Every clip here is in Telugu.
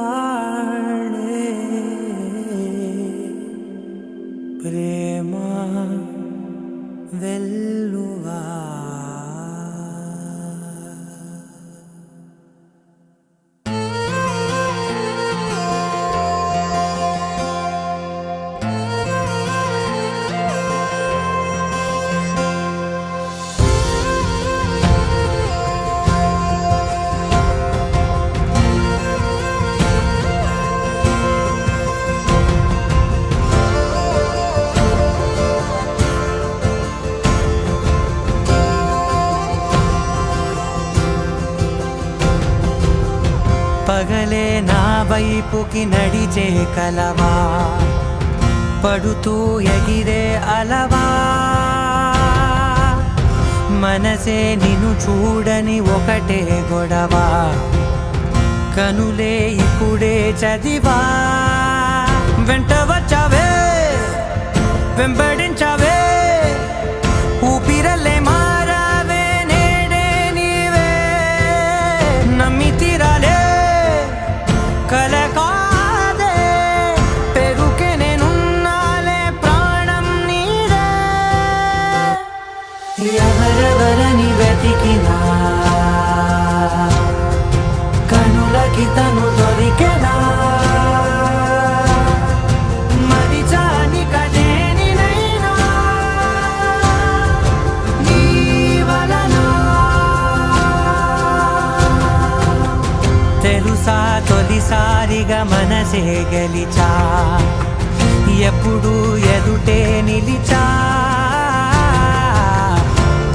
ఇవాళే ప్రేమ వెల్లువా పగలే నా వైపుకి నడిచే కలవా పడుతూ ఎగిరే అలవా మనసే నిన్ను చూడని ఒకటే గొడవ కనులే ఇప్పుడే చదివా వెంట వచ్చావే వెంబడించావే ఊపిరలే మారావే నేడే నీవే నమ్మి తీరాలే కలకాదే పెరుకే నేనున్నాలే ప్రాణం నీదే ఎవరెవరని వెతికినా కనులకి తను దొరికెనా మరిచాని కదేనినైనా నీ వలన తెలుసా తొలిసారిగా మనసే గెలిచా ఎప్పుడు ఎదుటే నిలిచా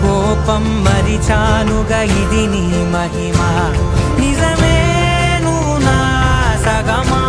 కోపం మరిచానుగా ఇది నీ మహిమ నిజమే నువ్వు నా సగమా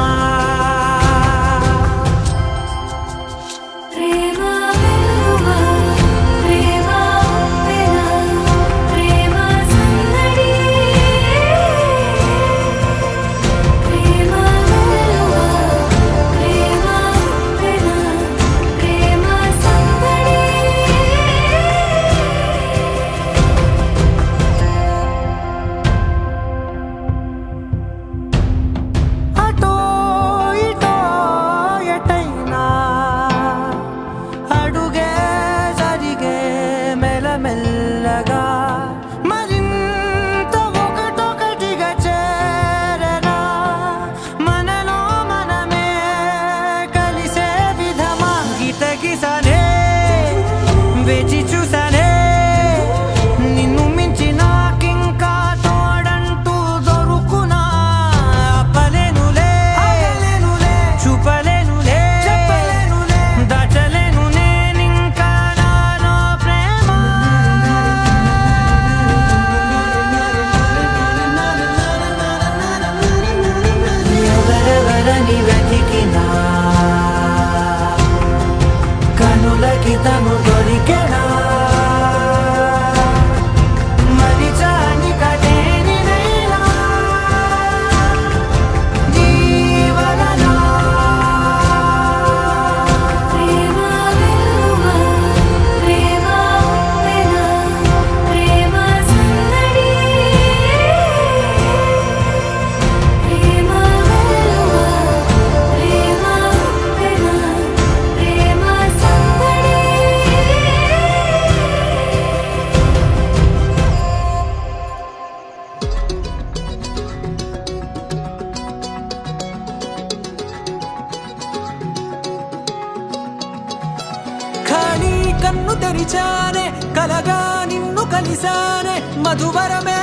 తెరిచానే కలగా నిన్ను కలిసానే మధువరమే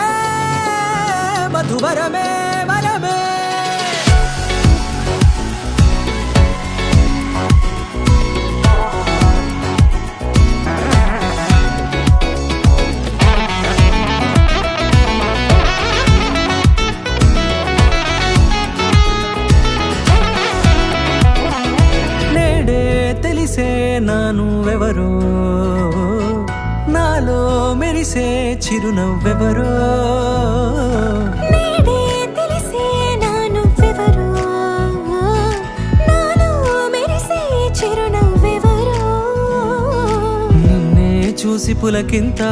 మధువరమే వరమే తెలిసే నానువెవరో నాలో మెరిసే చిరునవ్వెవరో నేడే తెలిసే నానువెవరో నాలో మెరిసే చిరునవ్వెవరో నిన్నే చూసి పులకింత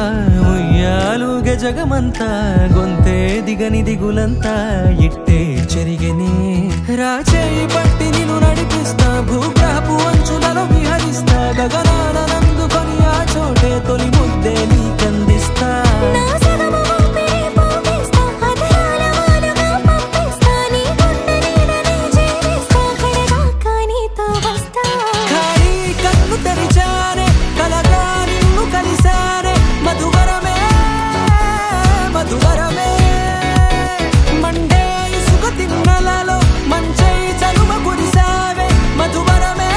ఉయ్యాలుగ జగమంతా గొంతే దిగని దిగులంతా ఇట్టే చెరిగెనే రాచేయి పట్టి నిన్ను నడిపిస్తా భూగ్రహపు అంచులలో విహరిస్తా గగనాన నందుకొని ఆ చోటే తొలి ముద్దే నీకందిస్తా నా సగము ఊపిరి పోగిస్తా అధరాల వాలుగా పంపిస్తా నీ గుండె నీడనే చేరిస్తా కడదాకా నీతో వస్తా ఖాళీ కన్ను తెరిచానే కలగా నిన్ను కలిసానే మధువరమే మధువరమే మండే ఇసుక తిన్నలలో మంచై చలువ కురిసావే మధువరమే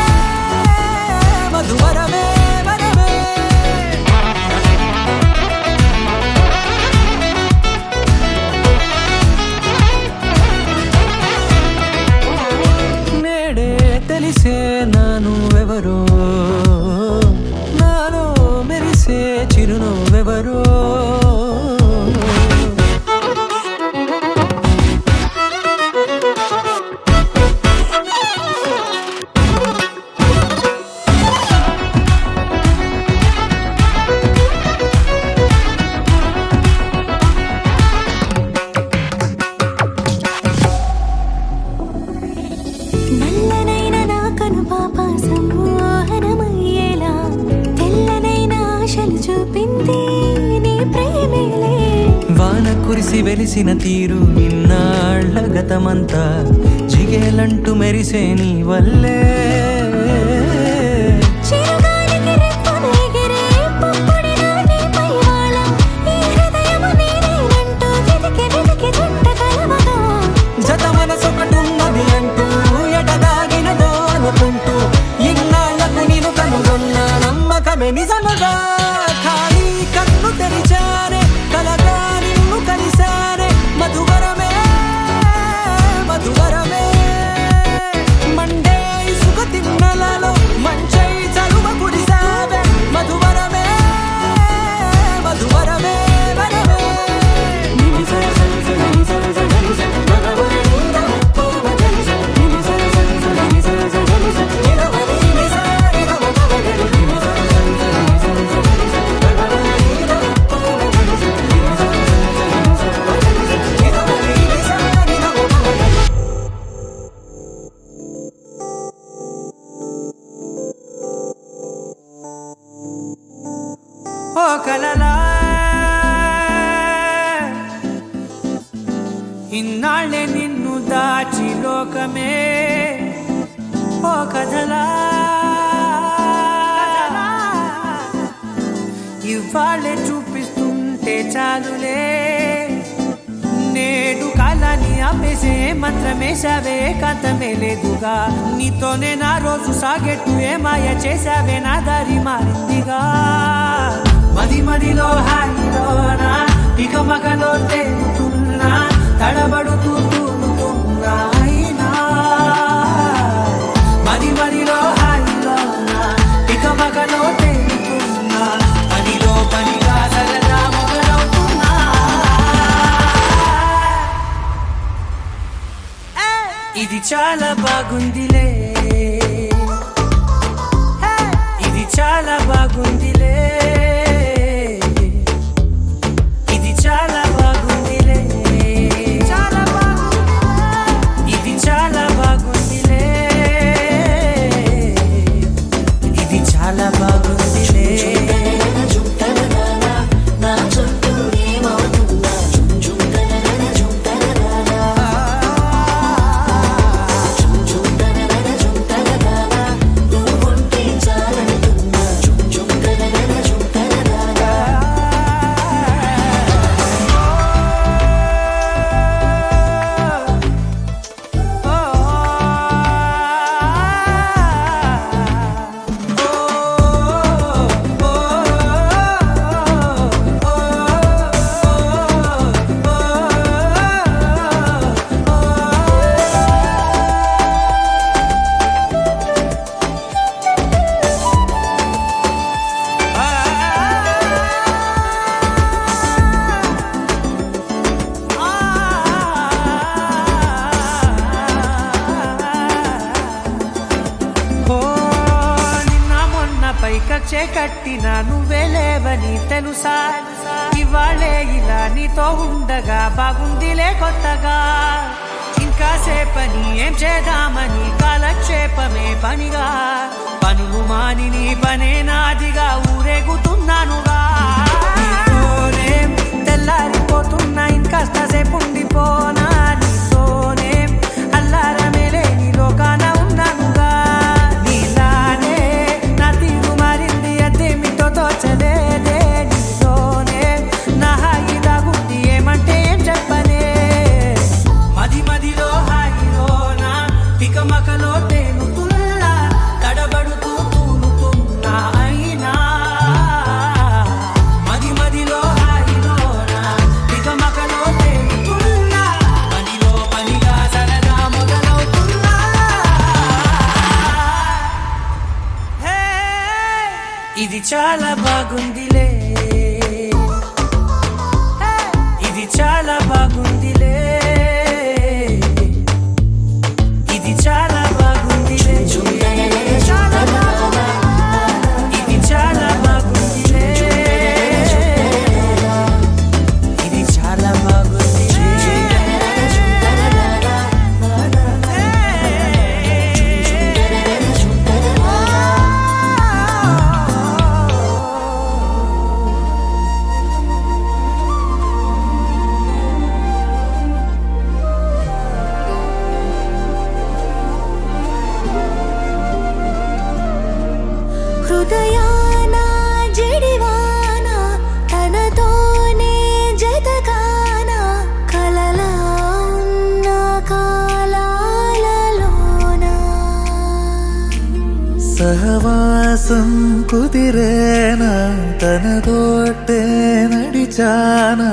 మధువరమే వరమే నేడే తెలిసే నానువెవరో నాలో మెరిసే చిరునవ్వెవరో నల్లనైన నా కనుపాప సమ్మోహనమయ్యేలా తెల్లనైన ఆశలు చూపింది నీ ప్రేమేలే వాన కురిసి వెలిసిన తీరు ఇన్నాళ్ల గతమంతా జిగేలంటూ మెరిసే నీ వల్లే చిరుగాలికి రెప్పను ఎగిరే పుప్పొడిన నీపై వాళ ఈ హృదయము నీదేనంటూ వెతికి వెతికి చుట్ట కలవగా జత మనసొకటున్నది అంటూ ఎడదాగినదో అనుకుంటూ ఇన్నాళ్లకు నేను కనుగొన్న నమ్మకమే నిజముగా ఖాళీ కన్ను తెరిచానే కలగా నిన్ను కలిసానే మధువరమే మధువరమే మండే ఇసుక తిన్నలలో మంచై చలువ కురిసావే మధువరమే మధువరమే వరమే ఓ కలలా ఇన్నాళ్ళే నిన్ను దాచి లోకమే ఓ కథలా ఇవాళ్ళే చూపిస్తుంటే చాలులే నేడు కాలాన్ని ఆపేసే మంత్రమేశావే కాంతమే లేదుగా నీతోనే నా రోజు సాగెట్టు ఏ మాయ చేశావే నా దారి మారిందిగా మది మదిలో హాయిలోనా ఇక మగలో తేలుతున్నా తడబడుతూ తూలుతున్నా అయినా మది మదిలో హాయిలోనా ఇక మగలో తేలుతున్నా పనిలో పనిగా సరదా మొదలవుతున్నా ఇది చాలా బాగుందిలే ఇది చాలా బాగుందిలే ఇది చాలా బాగుందిలే చాలా బాగుంది ఇది చాలా బాగుందిలే ఇది చాలా బాగుందిలే ఆశే కట్టిన నువ్వే లేవని తెలుసా ఇవాళే ఇలా నీతో ఉండగా బాగుందిలే కొత్తగా ఇంకా సేపని ఏం చేద్దామని కాలక్షేపమే పనిగా పనులు మాని నీ పనే నాదిగా ఊరేగుతున్నానుగా నీతోనే తెల్లారిపోతున్నా ఇంకాస్త సేపు ఉండిపోనా నీతోనే అల్లారమే లేని లోకాన ఉన్నానుగా నీలానే నా తీరు మారింది అదేమిటో తోచలేదే నీతోనే నా హాయి దాగుంది ఏమంటే ఏం చెప్పనే మది మదిలో హాయిలోనా పికమకలో తేలుతున్నా తడబడుతూ తూలుతున్నా అయినా మది మదిలో హాయిలోనా పికమకలో తేలుతున్నా పనిలో పనిగా సరదా మొదలవుతున్నా హే, ఇది చాలా బాగుందిలే ఇది చాలా బాగుందిలే ఇది చాలా బాగుందిలే చాలా బాగుంది ఇది చాలా బాగుందిలే ఇది చాలా హృదయాన జడివాన తనతోనే జతగాన కలలా ఉన్న కాలాలలోన సహవాసం కుదిరేనా తనతోటే నడిచానా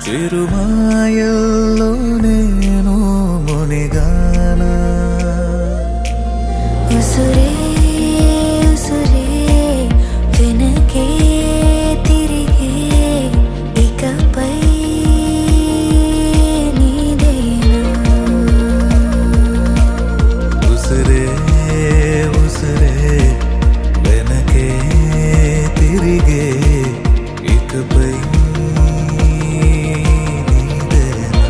చిరుమాయల్లో నేను మునిగానా ఉసురే ఉసురే వెనకే తిరిగే ఇకపై నీదేనా ఉసిరే ఉసిరే వెనకే తిరిగే ఇకపై నీదేనా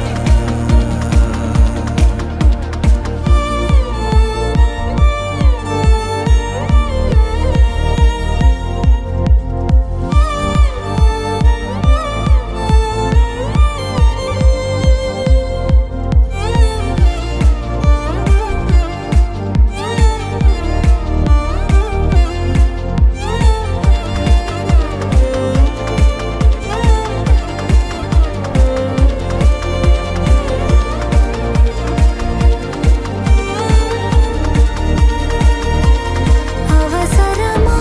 అవసరమా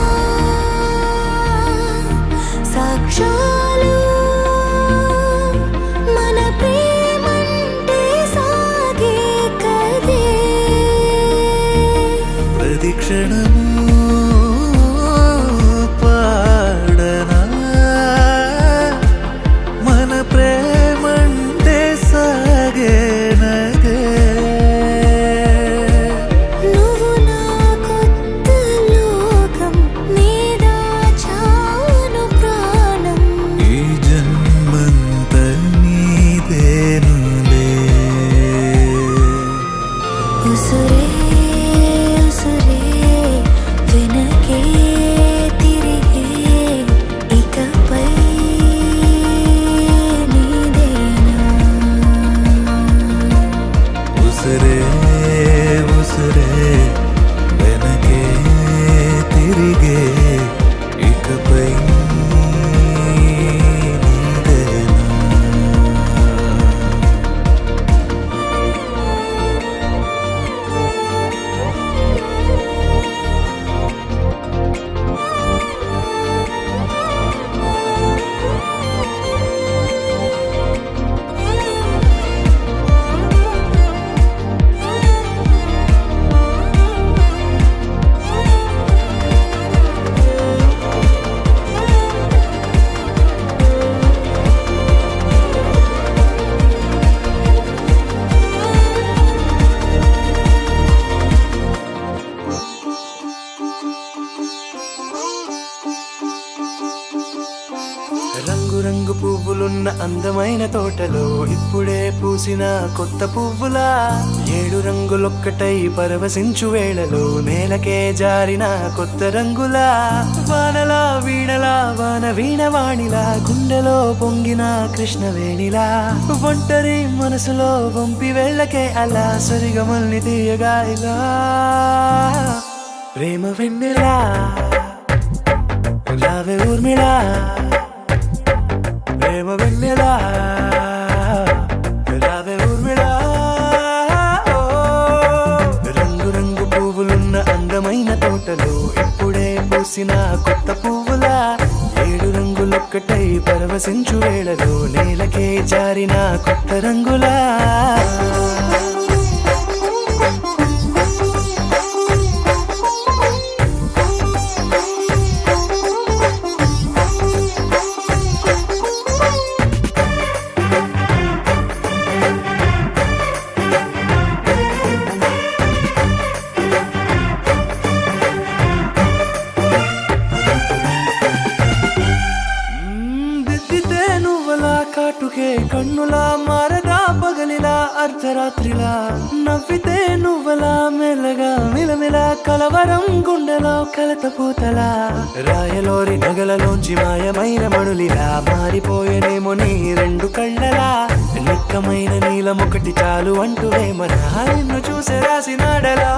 సాక్ష్యాలు మన ప్రేమంటే సాగే కదే ప్రతిక్షణము పాడనా మన ప్రేమంటే సాగేనదే నువ్వు నా కొత్త లోకం నీదా చాను ప్రాణం ఈ జన్మంత నీదేనులే ఉసురే ఉసురే పూసిన కొత్త పువ్వులా 7 రంగులొక్కటై పరవశించు వేళలో నేలకే జారిన కొత్త రంగులా వానలా వీణలా వాన వీణవాణిలా గుండెలో పొంగిన కృష్ణవేణిలా ఒంటరి మనసులో వంపి వెళ్ళకే అలా సరిగమల్ని తీయగా ఇలా ప్రేమ వెన్నెలా రావే ఊర్మిళా ప్రేమ వెన్నెలా రావే ఊర్మిళా రంగు రంగు పువ్వులున్న అందమైన తోటలో ఇప్పుడే పూసిన కొత్త పువ్వులా 7 రంగులొక్కటై పరవశించు వేళలో నేలకే జారిన కొత్త రంగులా దిద్దితే నువ్వలా కాటుకే కన్నులా మారదా పగలిలా అర్ధరాత్రిలా నవ్వితే నువ్వలా మెల్లగా మిలమిలా కలవరం గుండెలో కలత పూతలా రాయలోరి నగలలోంచి మాయమైన మణులిలా మారిపోయేనేమో నీ 2 కళ్ళలా నిక్కమైన నీలమొకటి చాలు అంటూ వేమనా నిన్ను చూసే రాసినాడలా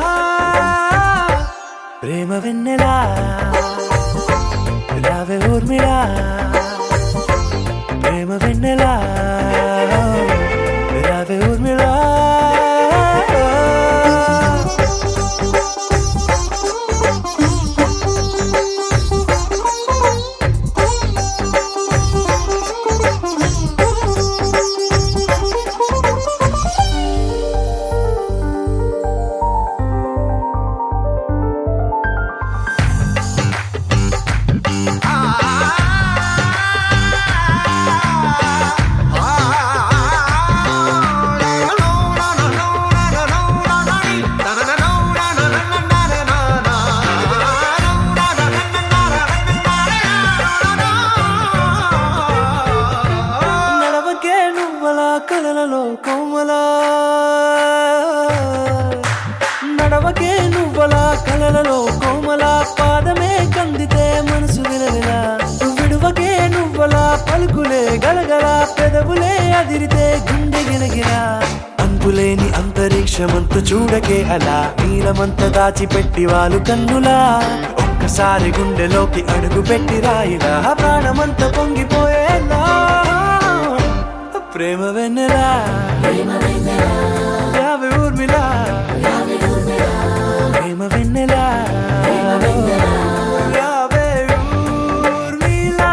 ప్రేమ వెన్నెలా రావే ఊర్మిళా ప్రేమ వెన్నెలా రావే ఊర్మిళా కలలలో కోమలా నడవకే నువ్వలా కలలలో కోమలా పాదమే కందితే మనసు విలవిలా విడువకే నువ్వలా పలుకులే గలగల పెదవులే అదిరితే గుండె గిలగిలా అంతులేని అంతరిక్షమంత చూడకే అలా నీలమంత దాచిపెట్టి వాళ్ళు కన్నులా ఒక్కసారి గుండెలోకి అడుగు పెట్టి రాయిలా ప్రాణమంత పొంగిపోయేలా ప్రేమ వెన్నెలా రావే ఊర్మిళా ప్రేమ వెన్నెలా రావే ఊర్మిళా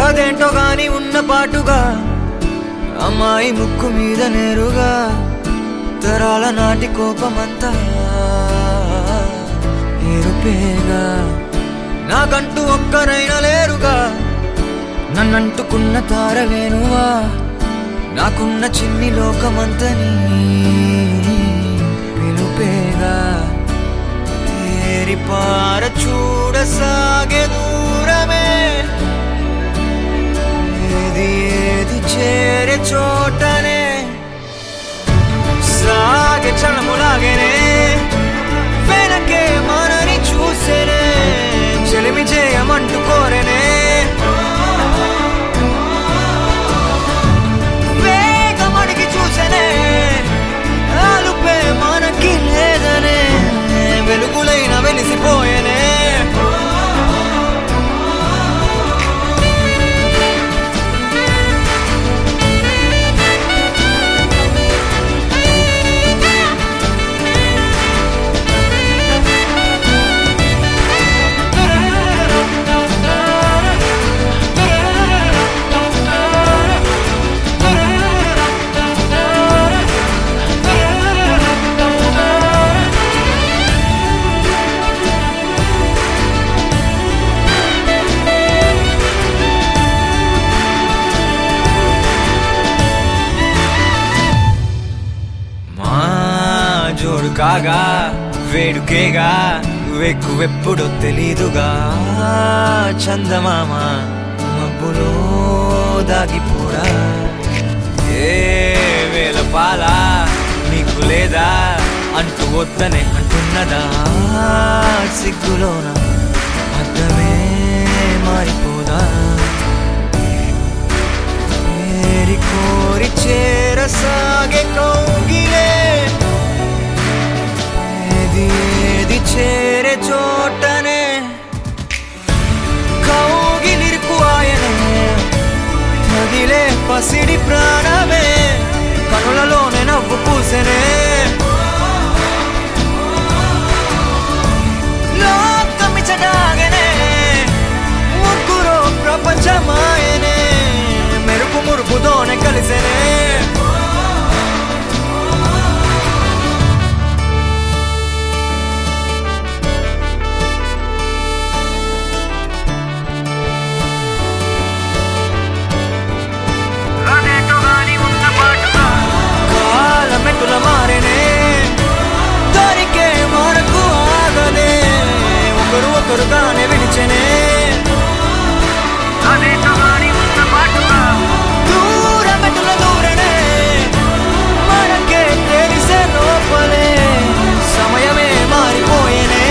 అదేంటో గాని ఉన్న పాటుగా అమ్మాయి ముక్కు మీద నేరుగా తరాల నాటి కోపమంతా ఏరుపేగా నాకంటూ ఒక్కరైనా లేరుగా నన్నంటుకున్న తారవేనువా నాకున్న చిన్ని లోకమంతని పిలుపేగా తేరి పార చూడసాగే దూరమే ఏది చేరే చోటనే సాగే చలములాగేనే వెనకే మనని చూసేనే చెలిమి చేయమంటూ కోరేనే వేగమడికి చూసేనే ఆలుపే మనకి లేదనే వెలుగులైన వెలిసిపోయేనే కాగా వేడుకేగా వెక్కువెప్పుడో తెలీదుగా చందమామ మబ్బులో దాగిపోరా ఏ వేల పాల నీకు లేదా అంటూ వద్దనే అంటున్నదా సిగ్గులోన అర్థమే మారిపోదా ఏరి కోరి చేరసాగే కౌగిలే ఏది ఏది చేరే చోటనే కౌగిలిరుకు ఆయనే తగిలే పసిడి ప్రాణమే కనులలోనే నవ్వు పూసెనే లోకమిచడాగనే ముగ్గురు ప్రపంచమాయనే మెరుపు మురుపుతోనే కలిసెనే కాలమెట్టుల మారేనే దొరికే మనకు ఆగలే ఒకరు ఒకరుగానే విడిచెనే దూరమెట్టుల దూరనే మనకే తెలిసే లోపలే సమయమే మారిపోయేనే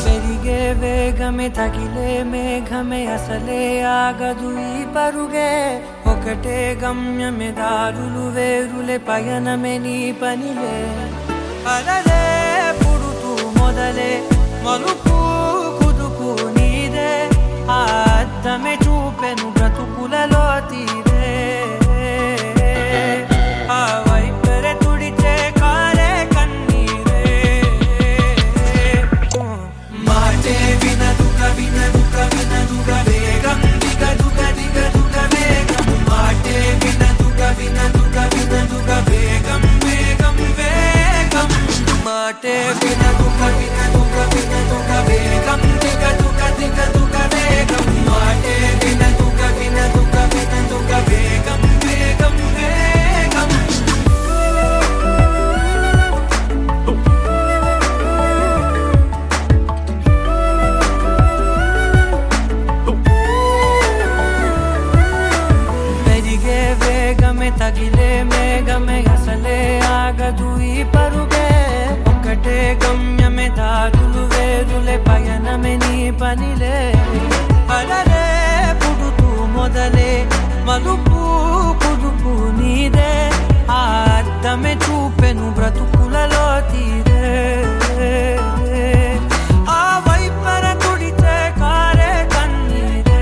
పెరిగే వేగమే తగిలే మేఘమే అసలే ఆగదు ఈ పరుగే ఒకటే గమ్యమే దారులు వేరులే పయనమే నీ పనిలే అలలే పుడుతూ మొదలే మలుపు కుదుపు నీదే ఆ అద్దమే చూపెను బ్రతుకులలో తీరే ఆ వైపరే తుడిచే కారే కన్నీరే మాటే వినదుక వినదుక వినదుక వేగం దిగదుక దిగదుక వేగం మాటే వినదుక వినదుక వినదుక వేగం వేగం వేగం మాటే వినదుక వినదుక వినదుక వేగం దిగదుక దిగదుక వేగం మాటే వినదుక వినదుక వినదుక వేగం వేగం వేగం పెరిగే వేగమే తగిలే మేఘమే అసలే ఆగదు ఈ పరుగే ఒకటే గమ్యమే దారులు వేరులే పయనమే నీ పనిలే అలలే పుడుతూ మొదలే మలుపు కుదుపు నీదే ఆ అద్దమే చూపెను బ్రతుకులలో తీరే ఆ వైపర తుడిచే కారే కన్నీరే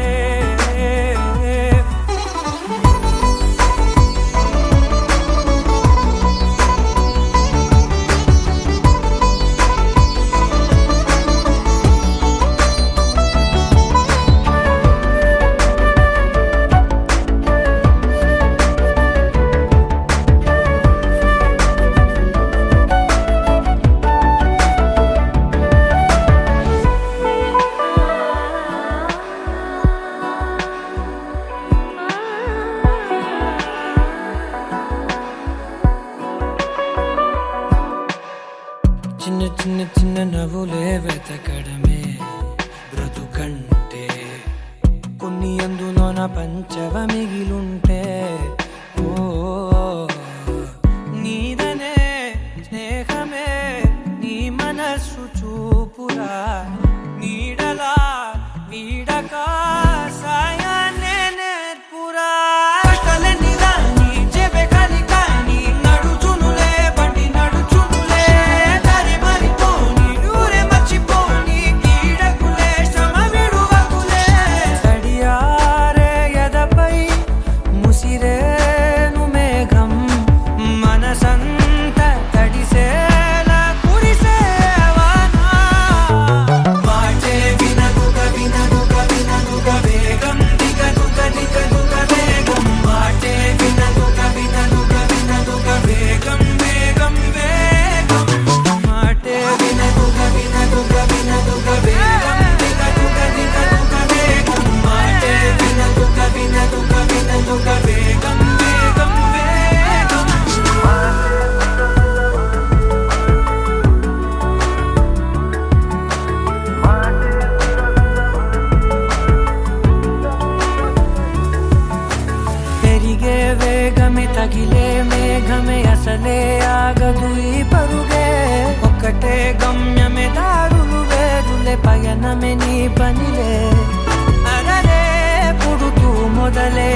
చిన్న చిన్న చిన్న నవ్వులే వెతకడమే బ్రతుకంటే కొన్ని అందులోన పంచవ మిగిలుంటే ఓ నీదనే స్నేహమే నీ మనస్సు చూపురా నీడలా వీడక సాయాన్నే నేర్పురా కష్టలన్నీ రాని చెబె కాని కాని నడుచునులే బండి నడుచునులే దారి మరిపోని ఊరే మర్చిపోని కీడకులే వేగమే తగిలే మేఘమే అసలే ఆగదు ఈ పరుగే ఒక్కటే గమ్యమే దారులు వేరులే పయనమే నీ పనిలే అరరే పుడుతూ మొదలే